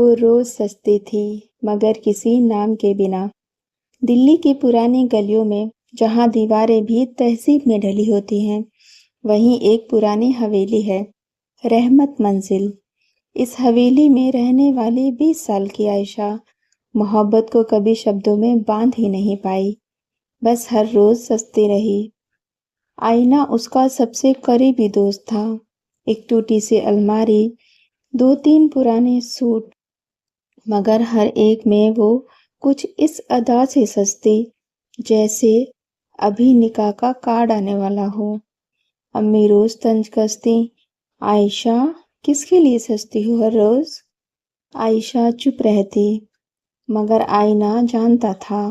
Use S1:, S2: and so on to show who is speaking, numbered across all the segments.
S1: وہ روز سستی تھی مگر کسی نام کے بنا۔ دلی کی پرانی گلیوں میں جہاں دیواریں بھی تہذیب میں ڈھلی ہوتی ہیں، وہیں ایک پرانی حویلی ہے، رحمت منزل۔ اس حویلی میں رہنے والی 20 سال کی عائشہ محبت کو کبھی شبدوں میں باندھ ہی نہیں پائی، بس ہر روز سستی رہی۔ آئینہ اس کا سب سے قریبی دوست تھا، ایک ٹوٹی سی الماری، 2-3 پرانے سوٹ، مگر ہر ایک میں وہ کچھ اس ادا سے سستی جیسے ابھی نکاح کا کارڈ آنے والا ہو۔ امی روز طنز کستی، عائشہ کس کے لیے سستی ہو ہر روز؟ عائشہ چپ رہتی، مگر آئینہ جانتا تھا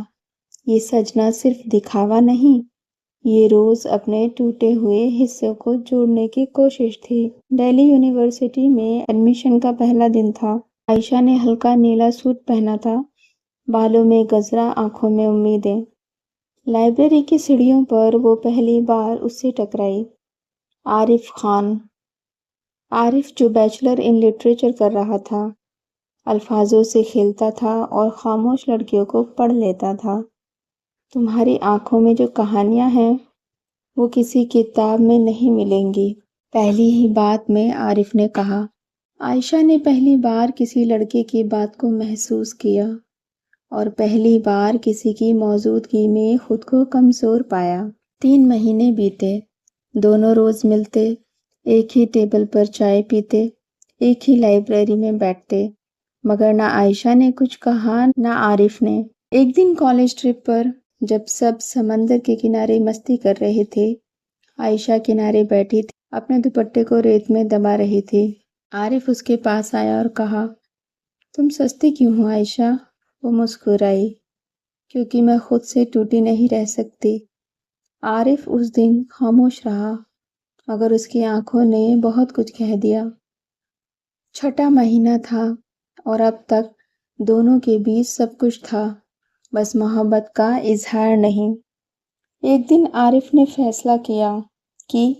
S1: یہ سجنا صرف دکھاوا نہیں، یہ روز اپنے ٹوٹے ہوئے حصوں کو جوڑنے کی کوشش تھی۔ دہلی یونیورسٹی میں ایڈمیشن کا پہلا دن تھا۔ عائشہ نے ہلکا نیلا سوٹ پہنا تھا، بالوں میں گجرا، آنکھوں میں امیدیں۔ لائبریری کی سیڑھیوں پر وہ پہلی بار اس سے ٹکرائی، عارف خان۔ عارف جو بیچلر ان لٹریچر کر رہا تھا، الفاظوں سے کھیلتا تھا اور خاموش لڑکیوں کو پڑھ لیتا تھا۔ تمہاری آنکھوں میں جو کہانیاں ہیں وہ کسی کتاب میں نہیں ملیں گی، پہلی ہی بات میں عارف نے کہا۔ عائشہ نے پہلی بار کسی لڑکے کی بات کو محسوس کیا اور پہلی بار کسی کی موجودگی میں خود کو کمزور پایا۔ 3 مہینے بیتے، دونوں روز ملتے، ایک ہی ٹیبل پر چائے پیتے، ایک ہی لائبریری میں بیٹھتے، مگر نہ عائشہ نے کچھ کہا نہ عارف نے۔ ایک دن کالج ٹرپ پر جب سب سمندر کے کنارے مستی کر رہے تھے، عائشہ کنارے بیٹھی تھی، اپنے دوپٹے کو ریت میں دبا رہی تھی۔ عارف اس کے پاس آیا اور کہا، تم سستی کیوں ہو عائشہ؟ وہ مسکرائی، کیونکہ میں خود سے ٹوٹی نہیں رہ سکتی۔ عارف اس دن خاموش رہا، مگر اس کی آنکھوں نے بہت کچھ کہہ دیا۔ 6واں مہینہ تھا اور اب تک دونوں کے بیچ سب کچھ تھا، بس محبت کا اظہار نہیں۔ ایک دن عارف نے فیصلہ کیا کہ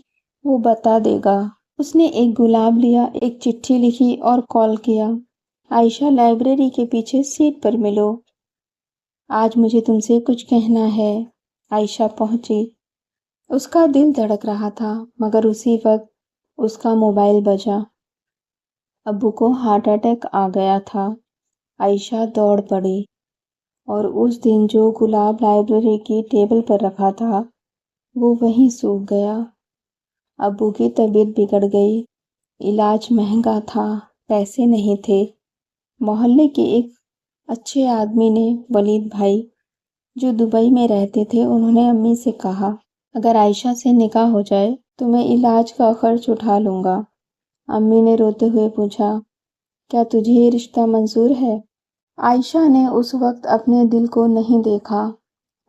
S1: وہ بتا دے گا۔ اس نے ایک گلاب لیا، ایک چٹھی لکھی اور کال کیا، عائشہ لائبریری کے پیچھے سیٹ پر ملو، آج مجھے تم سے کچھ کہنا ہے۔ عائشہ پہنچی، اس کا دل دھڑک رہا تھا، مگر اسی وقت اس کا موبائل بجا۔ ابو کو ہارٹ اٹیک آ گیا تھا۔ عائشہ دوڑ پڑی اور اس دن جو گلاب لائبریری کی ٹیبل پر رکھا تھا وہ وہیں سوکھ گیا۔ ابو کی طبیعت بگڑ گئی، علاج مہنگا تھا، پیسے نہیں تھے۔ محلے کے ایک اچھے آدمی نے، ولید بھائی جو دبئی میں رہتے تھے، انہوں نے امی سے کہا اگر عائشہ سے نکاح ہو جائے تو میں علاج کا خرچ اٹھا لوں گا۔ امی نے روتے ہوئے پوچھا، کیا تجھے یہ رشتہ منظور ہے؟ عائشہ نے اس وقت اپنے دل کو نہیں دیکھا،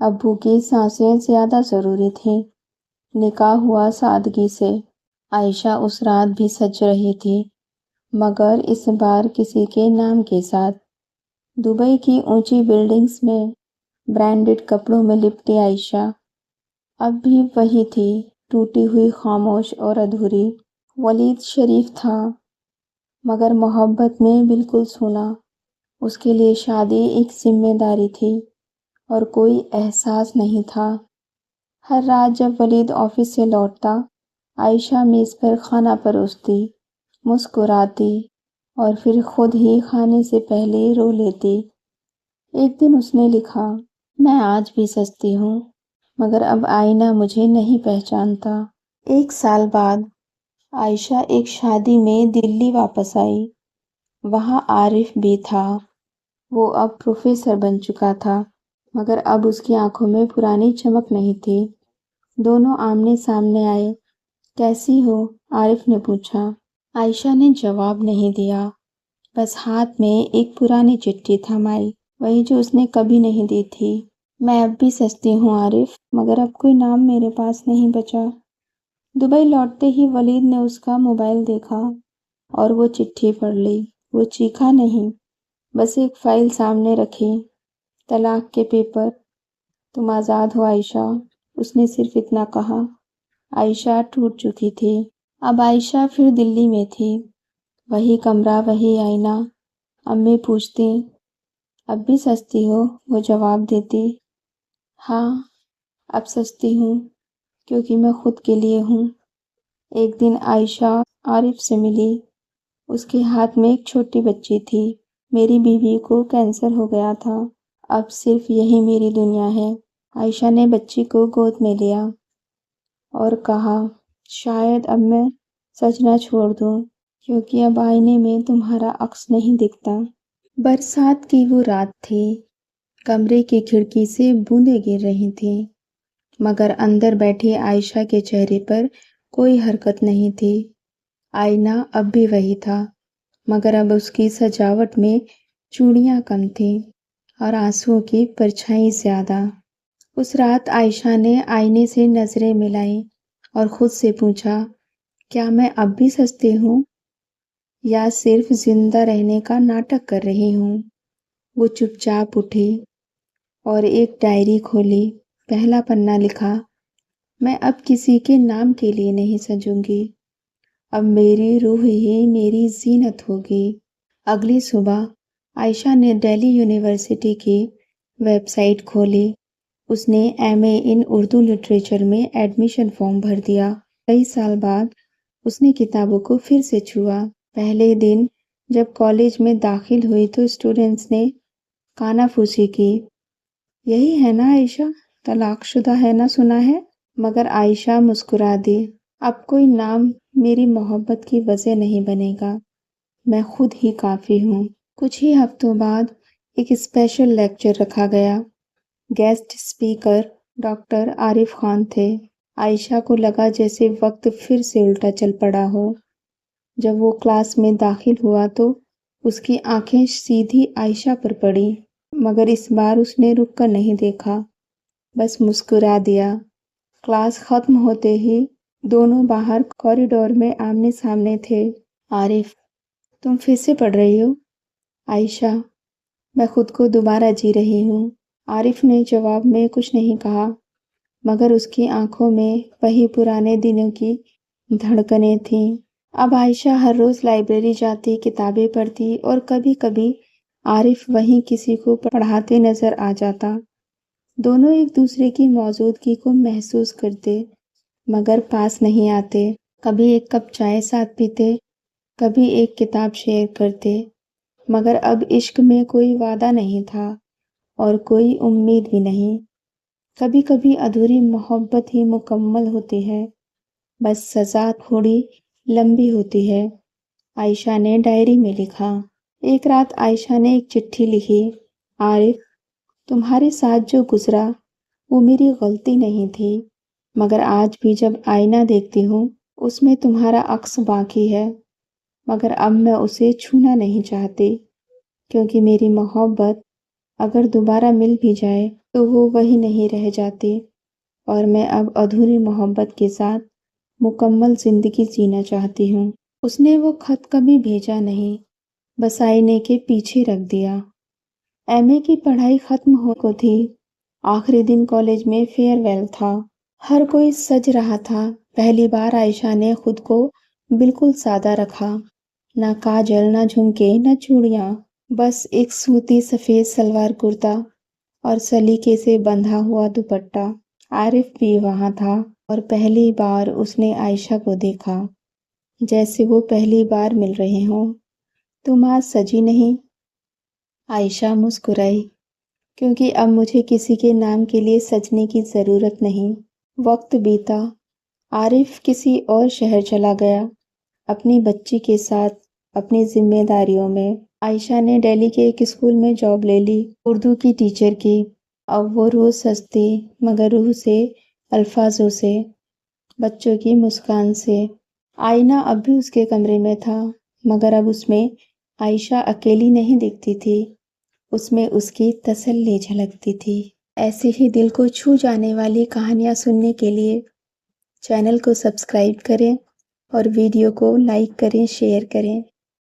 S1: ابو کی سانسیں زیادہ ضروری تھیں۔ نکاح ہوا سادگی سے۔ عائشہ اس رات بھی سج رہی تھی، مگر اس بار کسی کے نام کے ساتھ۔ دبئی کی اونچی بلڈنگز میں برانڈڈ کپڑوں میں لپٹی عائشہ اب بھی وہی تھی، ٹوٹی ہوئی، خاموش اور ادھوری۔ ولید شریف تھا، مگر محبت میں بالکل سونا۔ اس کے لیے شادی ایک ذمہ داری تھی اور کوئی احساس نہیں تھا۔ ہر رات جب ولید آفس سے لوٹتا، عائشہ میز پر کھانا پروستی، مسکراتی اور پھر خود ہی کھانے سے پہلے رو لیتی۔ ایک دن اس نے لکھا، میں آج بھی سستی ہوں، مگر اب آئینہ مجھے نہیں پہچانتا۔ 1 سال بعد عائشہ ایک شادی میں دلی واپس آئی۔ وہاں عارف بھی تھا، وہ اب پروفیسر بن چکا تھا، مگر اب اس کی آنکھوں میں پرانی چمک نہیں تھی۔ دونوں آمنے سامنے آئے۔ کیسی ہو؟ عارف نے پوچھا۔ عائشہ نے جواب نہیں دیا، بس ہاتھ میں ایک پرانی چٹھی تھمائی، وہی جو اس نے کبھی نہیں دی تھی۔ میں اب بھی سستی ہوں عارف، مگر اب کوئی نام میرے پاس نہیں بچا۔ دبئی لوٹتے ہی ولید نے اس کا موبائل دیکھا اور وہ چٹھی پڑھ لی۔ وہ چیخا نہیں، بس ایک فائل سامنے رکھی، طلاق کے پیپر۔ تم آزاد ہو عائشہ، اس نے صرف اتنا کہا۔ عائشہ ٹوٹ چکی تھی۔ اب عائشہ پھر دلی میں تھی، وہی کمرہ، وہی آئینہ، امی پوچھتی اب بھی سجتی ہو؟ وہ جواب دیتی ہاں اب سجتی ہوں کیونکہ میں خود کے لیے ہوں۔ ایک دن عائشہ عارف سے ملی۔ اس کے ہاتھ میں ایک چھوٹی بچی تھی۔ میری بیوی کو کینسر ہو گیا تھا، اب صرف یہی میری دنیا ہے۔ عائشہ نے بچی کو گود میں لیا اور کہا شاید اب میں سجنا چھوڑ دوں کیونکہ اب آئینے میں تمہارا عکس نہیں دکھتا۔ برسات کی وہ رات تھی، کمرے کی کھڑکی سے بوندیں گر رہی تھیں، مگر اندر بیٹھی عائشہ کے چہرے پر کوئی حرکت نہیں تھی۔ آئینہ اب بھی وہی تھا، مگر اب اس کی سجاوٹ میں چوڑیاں کم تھیں اور آنسوؤں کی پرچھائی زیادہ۔ اس رات عائشہ نے آئینے سے نظریں ملائیں اور خود سے پوچھا کیا میں اب بھی سجتی ہوں یا صرف زندہ رہنے کا ناٹک کر رہی ہوں؟ وہ چپ چاپ اٹھی اور ایک ڈائری کھولی، پہلا پنا لکھا میں اب کسی کے نام کے لیے نہیں سجوں گی، اب میری روح ہی میری زینت ہوگی۔ اگلی صبح عائشہ نے دہلی یونیورسٹی کی ویب سائٹ کھولی۔ اس نے ایم اے ان اردو لٹریچر میں ایڈمیشن فارم بھر دیا۔ کئی سال بعد اس نے کتابوں کو پھر سے چھوا۔ پہلے دن جب کالج میں داخل ہوئی تو اسٹوڈنٹس نے کانا پھوسی کی، یہی ہے نا عائشہ، طلاق شدہ ہے نا سنا ہے؟ مگر عائشہ مسکرا دی، اب کوئی نام میری محبت کی وجہ نہیں بنے گا، میں خود ہی کافی ہوں۔ کچھ ہی ہفتوں بعد ایک اسپیشل لیکچر رکھا گیا۔ Guest speaker doctor Arif Khan تھے۔ عائشہ کو لگا جیسے وقت پھر سے الٹا چل پڑا ہو۔ جب وہ کلاس میں داخل ہوا تو اس کی آنکھیں سیدھی عائشہ پر پڑی، مگر اس بار اس نے رک کر نہیں دیکھا، بس مسکرا دیا۔ کلاس ختم ہوتے ہی دونوں باہر کوریڈور میں آمنے سامنے تھے۔ عارف تم پھر سے پڑھ رہی ہو؟ عائشہ میں خود کو دوبارہ جی رہی ہوں۔ عارف نے جواب میں کچھ نہیں کہا، مگر اس کی آنکھوں میں وہی پرانے دنوں کی دھڑکنیں تھیں۔ اب عائشہ ہر روز لائبریری جاتی، کتابیں پڑھتی اور کبھی کبھی عارف وہیں کسی کو پڑھاتے نظر آ جاتا۔ دونوں ایک دوسرے کی موجودگی کو محسوس کرتے، مگر پاس نہیں آتے۔ کبھی ایک کپ چائے ساتھ پیتے، کبھی ایک کتاب شیئر کرتے، مگر اب عشق میں کوئی وعدہ نہیں تھا اور کوئی امید بھی نہیں۔ کبھی کبھی ادھوری محبت ہی مکمل ہوتی ہے، بس سزا تھوڑی لمبی ہوتی ہے۔ عائشہ نے ڈائری میں لکھا۔ ایک رات عائشہ نے ایک چٹھی لکھی، عارف تمہارے ساتھ جو گزرا وہ میری غلطی نہیں تھی، مگر آج بھی جب آئینہ دیکھتی ہوں اس میں تمہارا عکس باقی ہے، مگر اب میں اسے چھونا نہیں چاہتی کیونکہ میری محبت اگر دوبارہ مل بھی جائے تو وہ وہی نہیں رہ جاتی اور میں اب ادھوری محبت کے ساتھ مکمل زندگی جینا چاہتی ہوں۔ اس نے وہ خط کبھی بھیجا نہیں، بس آئینے کے پیچھے رکھ دیا۔ ایم اے کی پڑھائی ختم ہو کو تھی، آخری دن کالج میں فیئر ویل تھا، ہر کوئی سج رہا تھا۔ پہلی بار عائشہ نے خود کو بالکل سادہ رکھا، نہ کاجل، نہ جھمکے، نہ چوڑیاں، بس ایک سوتی سفید سلوار کرتا اور سلیقے سے بندھا ہوا دوپٹہ۔ عارف بھی وہاں تھا اور پہلی بار اس نے عائشہ کو دیکھا جیسے وہ پہلی بار مل رہے ہوں۔ تم آج سجی نہیں؟ عائشہ مسکرائی، کیونکہ اب مجھے کسی کے نام کے لیے سجنے کی ضرورت نہیں۔ وقت بیتا، عارف کسی اور شہر چلا گیا، اپنی بچی کے ساتھ، اپنی ذمہ داریوں میں۔ عائشہ نے دہلی کے ایک اسکول میں جاب لے لی، اردو کی ٹیچر کی۔ اب وہ روز سجتی، مگر روح سے، الفاظوں سے، بچوں کی مسکان سے۔ آئینہ اب بھی اس کے کمرے میں تھا، مگر اب اس میں عائشہ اکیلی نہیں دکھتی تھی، اس میں اس کی تسلی جھلکتی تھی۔ ایسے ہی دل کو چھو جانے والی کہانیاں سننے کے لیے چینل کو سبسکرائب کریں اور ویڈیو کو لائک کریں، شیئر کریں۔